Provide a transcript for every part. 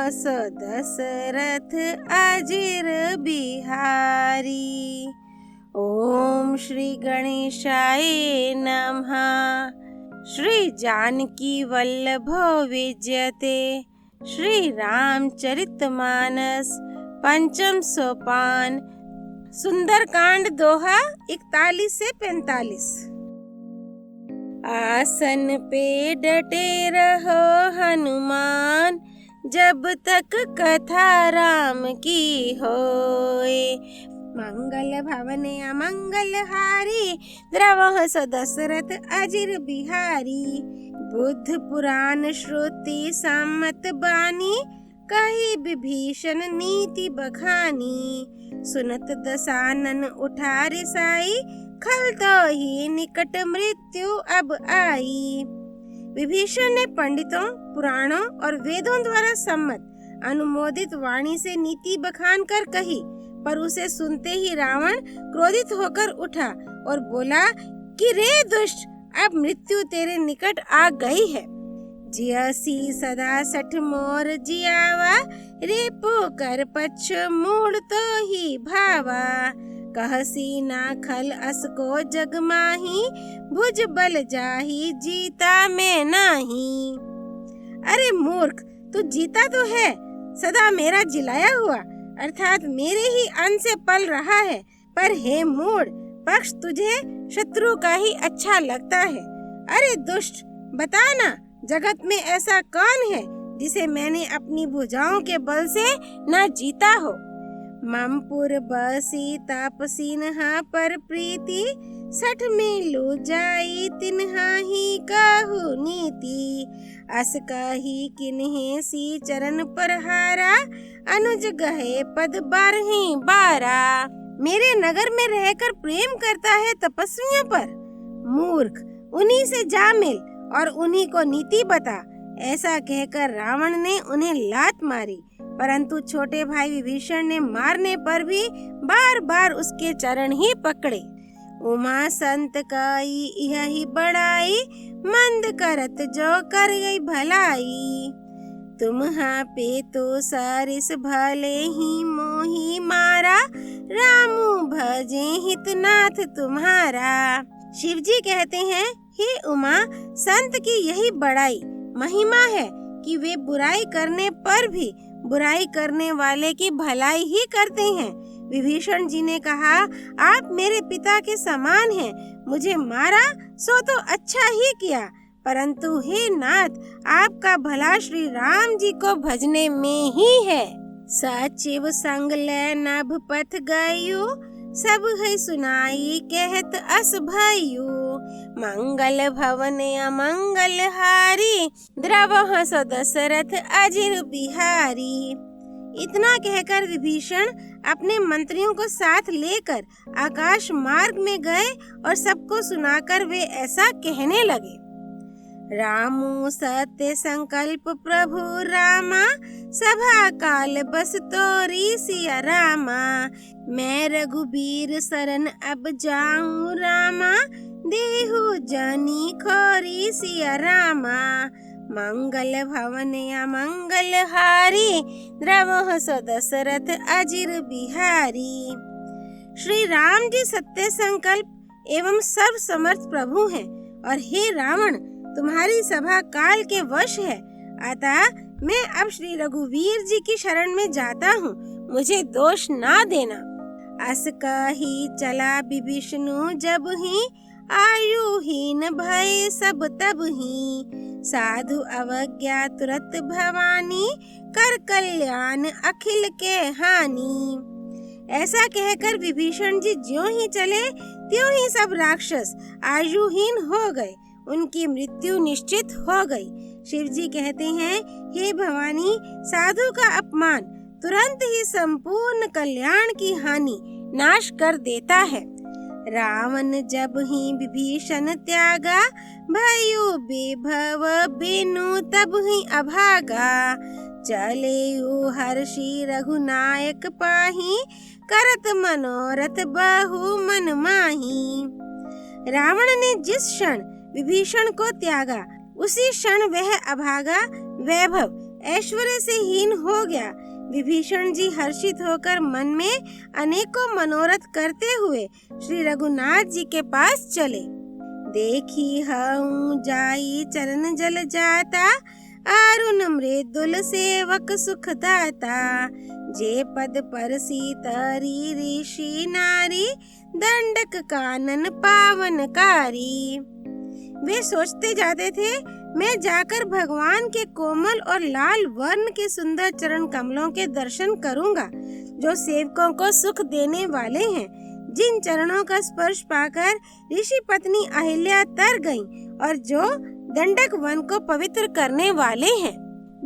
सो दशरथ अजिर बिहारी। ओम श्री गणेशाय नमः। श्री जानकी वल्लभो विजयते। श्री रामचरितमानस पंचम सोपान। सुंदरकांड दोहा 41 से 45। आसन पे डटे रहो हनुमान, जब तक कथा राम की होए। मंगल भवने अमंगल हारी, द्रवः सो दशरथ अजिर बिहारी। बुद्ध पुराण श्रुति सम्मत बानी, कही विभीषण नीति बखानी। सुनत दशानन उठा रिसाई, खल तो ही निकट मृत्यु अब आई। विभीषण ने पंडितों, पुराणों और वेदों द्वारा सम्मत अनुमोदित वाणी से नीति बखान कर कही, पर उसे सुनते ही रावण क्रोधित होकर उठा और बोला कि रे दुष्ट, अब मृत्यु तेरे निकट आ गई है। जियसी सदा 60 मोर जियावा, रे पोकर पक्ष मूड तो ही भावा। कहसी ना खल असको जग माही, भुज बल जाही जीता मैं नाही। अरे मूर्ख, तू जीता तो है, सदा मेरा जिलाया हुआ अर्थात मेरे ही अन्न से पल रहा है, पर हे मूढ़, पक्ष तुझे शत्रु का ही अच्छा लगता है। अरे दुष्ट, बता ना, जगत में ऐसा कौन है जिसे मैंने अपनी भुजाओं के बल से न जीता हो। ममपुर बसी तापसीनहा पर प्रीति, 60 में लो जाई तिन्हा ही कहु नीति। अस कही किन्हे सी चरण पर हारा, अनुज गहे पद 12 मेरे नगर में रहकर प्रेम करता है तपस्वियों पर। मूर्ख, उन्हीं से जा मिल और उन्हीं को नीति बता। ऐसा कहकर रावण ने उन्हें लात मारी, परंतु छोटे भाई विभीषण ने मारने पर भी बार बार उसके चरण ही पकड़े। उमा संत काई यही बड़ाई, मंद करत जो कर गई भलाई। तुम्हा पे तो सारिस भले ही मोही मारा, रामू भजे हितनाथ तुम्हारा। शिव जी कहते हैं, हे उमा, संत की यही बड़ाई महिमा है कि वे बुराई करने पर भी बुराई करने वाले की भलाई ही करते हैं। विभीषण जी ने कहा, आप मेरे पिता के समान हैं, मुझे मारा सो तो अच्छा ही किया, परंतु हे नाथ, आपका भला श्री राम जी को भजने में ही है। सचिव संग ले नभ पथ गयो, सब है सुनाई कहत अस भयु। मंगल भवन अमंगल हारी, द्रवः सो दशरथ अजिर बिहारी। इतना कहकर विभीषण अपने मंत्रियों को साथ लेकर आकाश मार्ग में गए और सबको सुनाकर वे ऐसा कहने लगे। रामु सत्य संकल्प प्रभु रामा, सभा काल बस तोरी सिया रामा। मैं रघुबीर शरण अब जाऊं रामा, देहु जानी खोरी सिया रामा। मंगल भवन अमंगल हारी, द्रवः सो दशरथ अजिर बिहारी। श्री राम जी सत्य संकल्प एवं सर्व समर्थ प्रभु हैं, और हे रावण, तुम्हारी सभा काल के वश है, अतः मैं अब श्री रघुवीर जी की शरण में जाता हूँ, मुझे दोष ना देना। अस कही चला विभीषणु जब ही, आयुहीन भय सब तब ही। साधु अवज्ञा तुरत भवानी, कर कल्याण अखिल के हानि। ऐसा कहकर विभीषण जी ज्यों ही चले त्यों ही सब राक्षस आयुहीन हो गए, उनकी मृत्यु निश्चित हो गई। शिव जी कहते हैं, हे भवानी, साधु का अपमान तुरंत ही संपूर्ण कल्याण की हानि नाश कर देता है। रावण जब ही विभीषण त्यागा, भयो बेभव बिनु तब ही अभागा। चले हर्षि रघुनायक पाही, करत मनोरथ बहु मन माही। रावण ने जिस क्षण विभीषण को त्यागा, उसी क्षण वह अभागा वैभव ऐश्वर्य से हीन हो गया। विभीषण जी हर्षित होकर मन में अनेकों मनोरथ करते हुए श्री रघुनाथ जी के पास चले। देखी हूँ जाई चरण जल जाता, अरुण मृदुल सेवक सुख दाता। जे पद पर सीतरी ऋषि नारी, दंडक कानन पावनकारी। वे सोचते जाते थे, मैं जाकर भगवान के कोमल और लाल वर्ण के सुंदर चरण कमलों के दर्शन करूंगा, जो सेवकों को सुख देने वाले हैं। जिन चरणों का स्पर्श पाकर ऋषि पत्नी अहिल्या तर गईं और जो दंडक वन को पवित्र करने वाले हैं।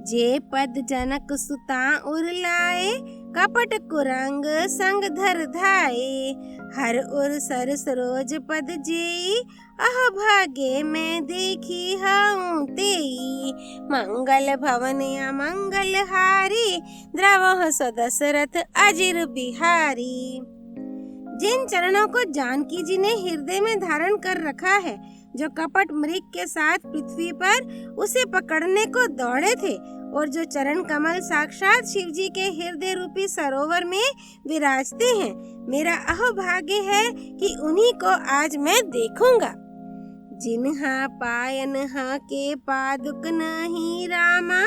जे पद जनक सुता उर लाए, कपट कुरंग संग धर धाये। हर उर सर सरोज पद जेई, अह भागे मैं देखी हूँ तेई। मंगल भवन अमंगल हारी, द्रवह सदशरथ अजिर बिहारी। जिन चरणों को जानकी जी ने हृदय में धारण कर रखा है, जो कपट मृग के साथ पृथ्वी पर उसे पकड़ने को दौड़े थे, और जो चरण कमल साक्षात शिव जी के हृदय रूपी सरोवर में विराजते हैं, मेरा अहोभाग्य है कि उन्हीं को आज मैं देखूंगा। जिन्हा पायन हा के पादुक नहीं रामा,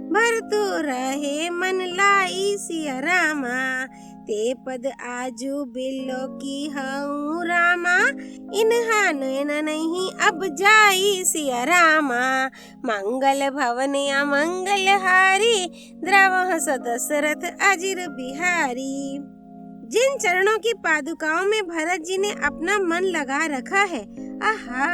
भरतु रहे मन लाई सिया रामा। ते पद आजू बिल्लो की हूँ रामा, इन्हा नैन नहीं अब जाई सिया रामा। मंगल भवन अमंगल हारी, द्रवह सदशरथ अजिर बिहारी। जिन चरणों की पादुकाओं में भरत जी ने अपना मन लगा रखा है, आहा,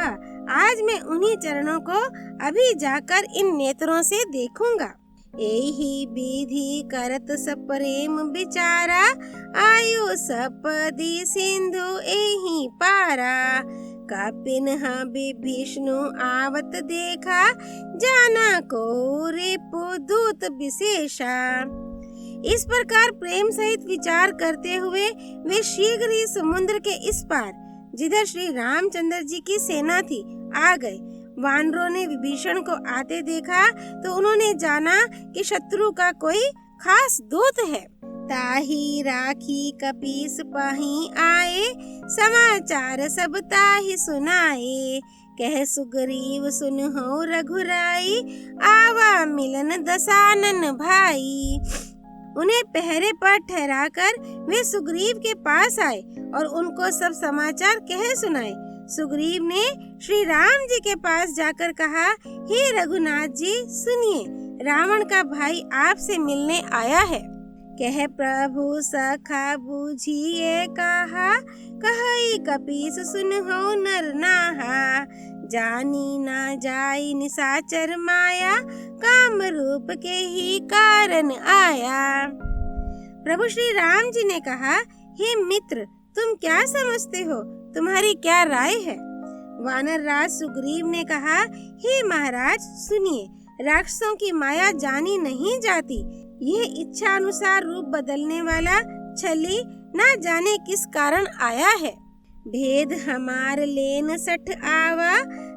आज मैं उन्हीं चरणों को अभी जाकर इन नेत्रों से देखूंगा। एही विधि करत सप्रेम बिचारा, आयु सपदी सिंधु एही पारा। कपिन विभीषणु आवत देखा, जाना को रिपु दूत विशेषा। इस प्रकार प्रेम सहित विचार करते हुए वे शीघ्र ही समुद्र के इस पार, जिधर श्री रामचंद्र जी की सेना थी, आ गए। वानरों ने विभीषण को आते देखा तो उन्होंने जाना कि शत्रु का कोई खास दूत है। ताही राखी कपीस पाही आए, समाचार सब ताही सुनाए। कह सुग्रीव सुनहु रघुराई, आवा मिलन दसानन भाई। उन्हें पहरे पर ठहराकर वे सुग्रीव के पास आए और उनको सब समाचार कह सुनाए। सुग्रीव ने श्री राम जी के पास जाकर कहा, हे रघुनाथ जी सुनिए, रावण का भाई आपसे मिलने आया है। कह प्रभु सखा बूझिए कहा, कहि कपीस सुनहु नर नाहा। जानी ना जाई निशाचर माया, काम रूप के ही कारण आया। प्रभु श्री राम जी ने कहा, हे मित्र, तुम क्या समझते हो, तुम्हारी क्या राय है? वानर राज सुग्रीव ने कहा, हे महाराज सुनिए, राक्षसों की माया जानी नहीं जाती। यह इच्छा अनुसार रूप बदलने वाला छली ना जाने किस कारण आया है। भेद हमार लेन सठ आवा,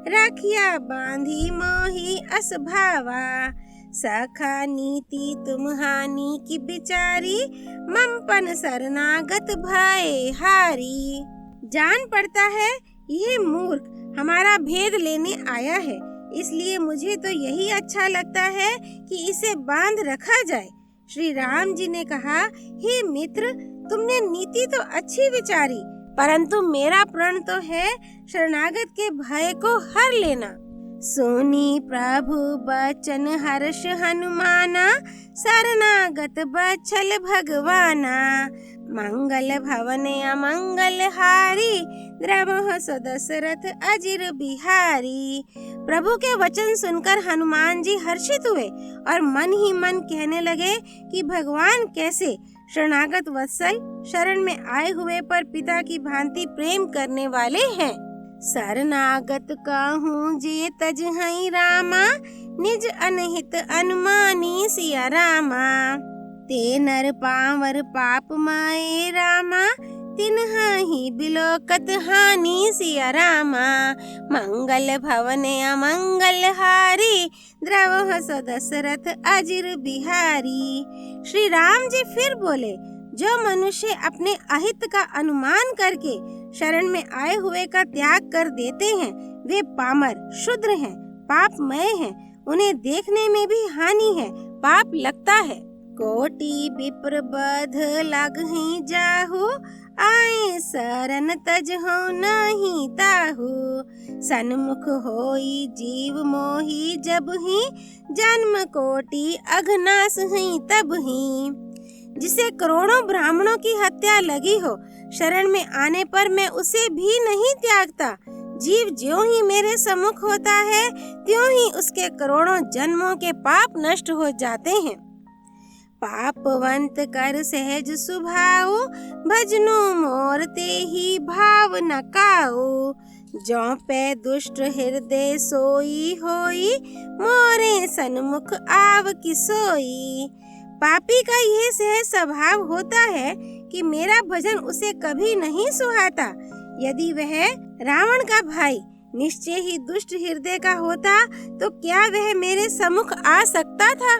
राखिया बांधी मोही अस भावा। सखा नीति तुम्हानी की बिचारी, ममपन शरणागत भय हारी। जान पड़ता है यह मूर्ख हमारा भेद लेने आया है, इसलिए मुझे तो यही अच्छा लगता है कि इसे बांध रखा जाए। श्री राम जी ने कहा, हे मित्र, तुमने नीति तो अच्छी विचारी, परंतु मेरा प्रण तो है शरणागत के भय को हर लेना। सुनी प्रभु बचन हर्ष हनुमाना, शरणागत बछल भगवाना। मंगल भवन अमंगल हारी, द्रवह सदशरथ अजिर बिहारी। प्रभु के वचन सुनकर हनुमान जी हर्षित हुए और मन ही मन कहने लगे कि भगवान कैसे शरणागत वत्सल, शरण में आए हुए पर पिता की भांति प्रेम करने वाले हैं। शरणागत कहूँ जे तजहई रामा, निज अनहित अनुमानी सिया रामा। ते नर पावर पाप माए रामा, तिन्हि बिलोकत हानि सिया रामा। मंगल भवन अमंगल हारी, द्रवहु सो दशरथ अजिर बिहारी। श्री राम जी फिर बोले, जो मनुष्य अपने अहित का अनुमान करके शरण में आए हुए का त्याग कर देते हैं, वे पामर शूद्र हैं, पापमय हैं। उन्हें देखने में भी हानि है, पाप लगता है। कोटि विप्र बध लगहि जाहु, आए शरण तजहु नहीं ताहु। सन्मुख होई जीव मोहि जबहि, जन्म कोटि अघनाश ही तबहि। जिसे करोड़ों ब्राह्मणों की हत्या लगी हो, शरण में आने पर मैं उसे भी नहीं त्यागता। जीव ज्यों ही मेरे सम्मुख होता है, त्यों ही उसके करोड़ों जन्मों के पाप नष्ट हो जाते हैं। पापवंत कर सहज सुभाऊ, भजनु मोर ते ही भाव न काऊ। जौ पे दुष्ट हृदय सोई होई, मोरे सन्मुख आव की सोई। पापी का यह सहज स्वभाव होता है कि मेरा भजन उसे कभी नहीं सुहाता। यदि वह रावण का भाई निश्चय ही दुष्ट हृदय का होता, तो क्या वह मेरे सम्मुख आ सकता था।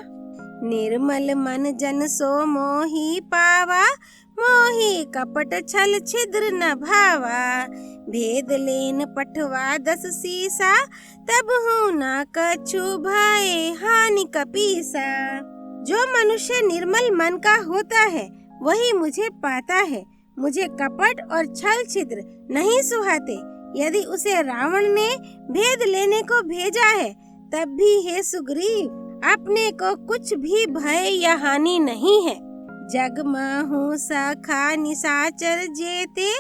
निर्मल मन जन सो मोहि पावा, मोहि कपट छल छिद्र न भावा। भेद लेन पठवा 10 सीसा, तब हूँ न कछु भय हानि कपीसा। जो मनुष्य निर्मल मन का होता है, वही मुझे पाता है। मुझे कपट और छल छिद्र नहीं सुहाते। यदि उसे रावण ने भेद लेने को भेजा है, तब भी हे सुग्रीव, अपने को कुछ भी भय या हानि नहीं है। जग महु सखा निशाचर जेते,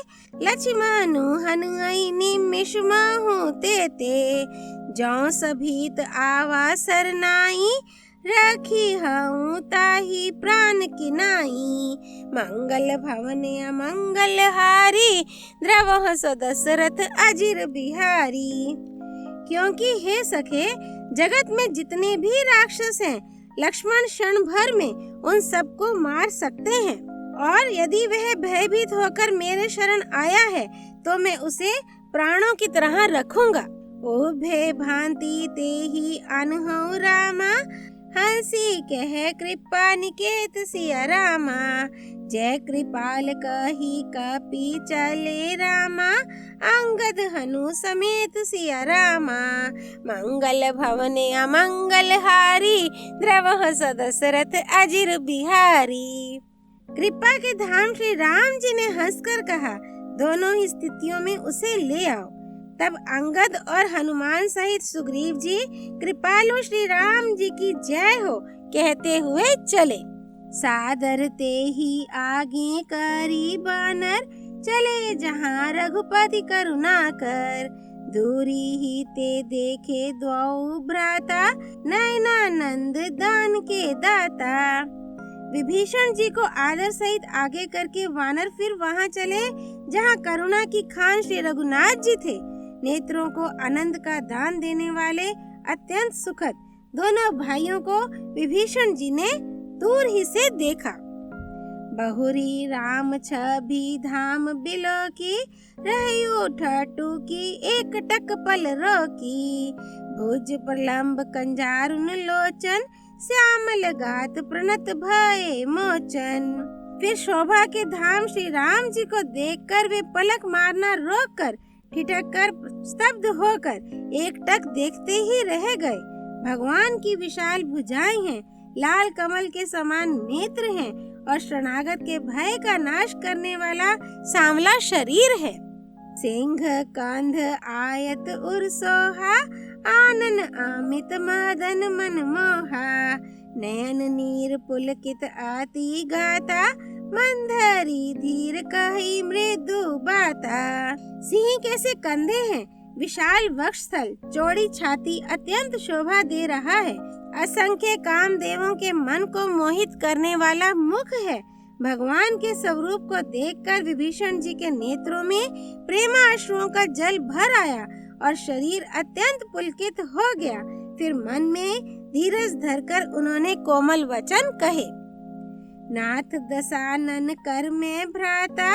लक्ष्मण हनुई निमिष महु तेते। जौ सभीत आवा सरनाई, रखी हूँ ताही प्राण की नाई। मंगल भवन अमंगल हारी, द्रवहु सो दशरथ अजिर बिहारी। क्योंकि हे सखे, जगत में जितने भी राक्षस हैं, लक्ष्मण क्षण भर में उन सबको मार सकते हैं। और यदि वह भयभीत होकर मेरे शरण आया है, तो मैं उसे प्राणों की तरह रखूंगा। उभे भांति ते ही अनहु रामा, हंसी कह कृपा निकेत सिया रामा। जय कृपाल कही कपि चले रामा, अंगद हनु समेत सिया रामा। मंगल भवन अमंगल हारी, द्रवहु सो दशरथ अजिर बिहारी। कृपा के धाम श्री राम जी ने हंसकर कहा, दोनों ही स्थितियों में उसे ले आओ। तब अंगद और हनुमान सहित सुग्रीव जी कृपालु श्री राम जी की जय हो कहते हुए चले। सादर ते ही आगे करी बानर, चले जहाँ रघुपति करुणा कर। दूरी ही ते देखे द्वौ भ्राता, नयनानंद दान के दाता। विभीषण जी को आदर सहित आगे करके वानर फिर वहाँ चले जहाँ करुणा की खान श्री रघुनाथ जी थे। नेत्रों को आनंद का दान देने वाले अत्यंत सुखद दोनों भाइयों को विभीषण जी ने दूर ही से देखा। बहुरी राम छवि धाम बिलो की, रही ठटू की एक टक पल रोकी। भुज प्रलंब कंजारुन लोचन, श्यामल गात प्रणत भय मोचन। फिर शोभा के धाम श्री राम जी को देखकर वे पलक मारना रोककर, ठिठक कर स्तब्ध होकर एक टक देखते ही रह गए। भगवान की विशाल भुजाएं हैं, लाल कमल के समान नेत्र हैं और शरणागत के भय का नाश करने वाला सांवला शरीर है। सिंह कंध आयत उर सोहा, आनन अमित मदन मन मोहा। नयन नीर पुलकित आती गाता, मंधरी धीर कही मृदु बाता। सिंह कैसे कंधे हैं, विशाल वक्षस्थल, चौड़ी छाती अत्यंत शोभा दे रहा है। असंख्य कामदेवों के मन को मोहित करने वाला मुख है। भगवान के स्वरूप को देखकर विभीषण जी के नेत्रों में प्रेमाश्रुओं का जल भर आया और शरीर अत्यंत पुलकित हो गया। फिर मन में धीरज धरकर उन्होंने कोमल वचन कहे। नाथ दशानन कर में भ्राता,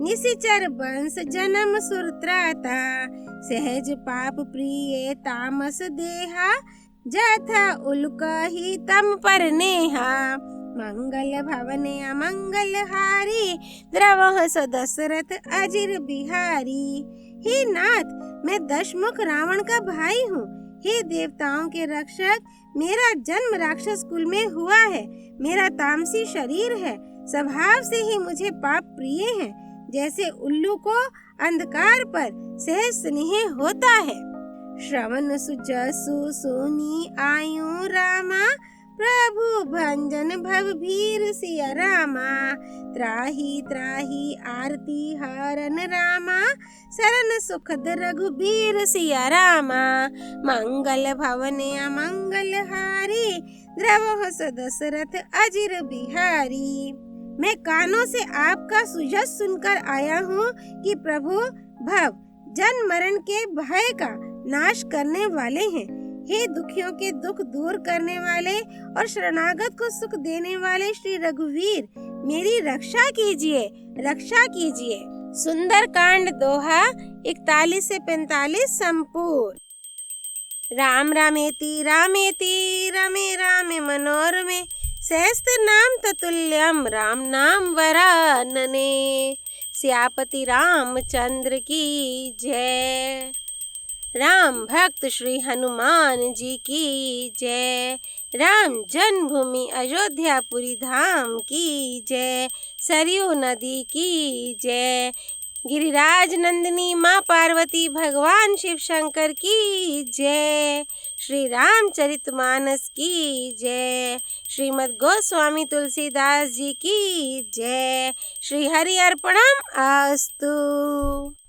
निशिचर वंश जन्म सुरत्राता, सहज पाप प्रिय तामस देहा, जथा उल्क ही तम पर नेहा। मंगल भवने अमंगल हारी, द्रवह स दशरथ अजिर बिहारी। हे नाथ, मैं दशमुख रावण का भाई हूँ। हे देवताओं के रक्षक, मेरा जन्म राक्षस कुल में हुआ है। मेरा तामसी शरीर है, स्वभाव से ही मुझे पाप प्रिय है। जैसे उल्लू को अंधकार पर सहज स्नेह होता है। श्रवण सुजसु सोनी आयु रामा, प्रभु भंजन भव भीर सिया रामा। त्राही त्राही आरती हरन रामा, शरण सुखद रघुबीर सिया रामा। मंगल भवने अमंगल हारी, द्रवह स दशरथ अजिर बिहारी। मैं कानों से आपका सुजस सुनकर आया हूँ कि प्रभु भव जन्म मरण के भय का नाश करने वाले हैं। हे दुखियों के दुख दूर करने वाले और शरणागत को सुख देने वाले श्री रघुवीर, मेरी रक्षा कीजिए, रक्षा कीजिए। सुंदर कांड दोहा 41 से 45 संपूर्ण। राम रामेति रामेति रमे रामे मनोरमे, सहस्त्र नाम ततुल्यम राम नाम वरानने। सियापति रामचंद्र की जय। राम भक्त श्री हनुमान जी की जय। राम जन्मभूमि अयोध्यापुरी धाम की जय। सरयू नदी की जय। गिरिराज नंदिनी माँ पार्वती भगवान शिव शंकर की जय। श्री रामचरितमानस की जय। श्रीमद् गोस्वामी तुलसीदास जी की जय। श्री हरि अर्पणम अस्तु।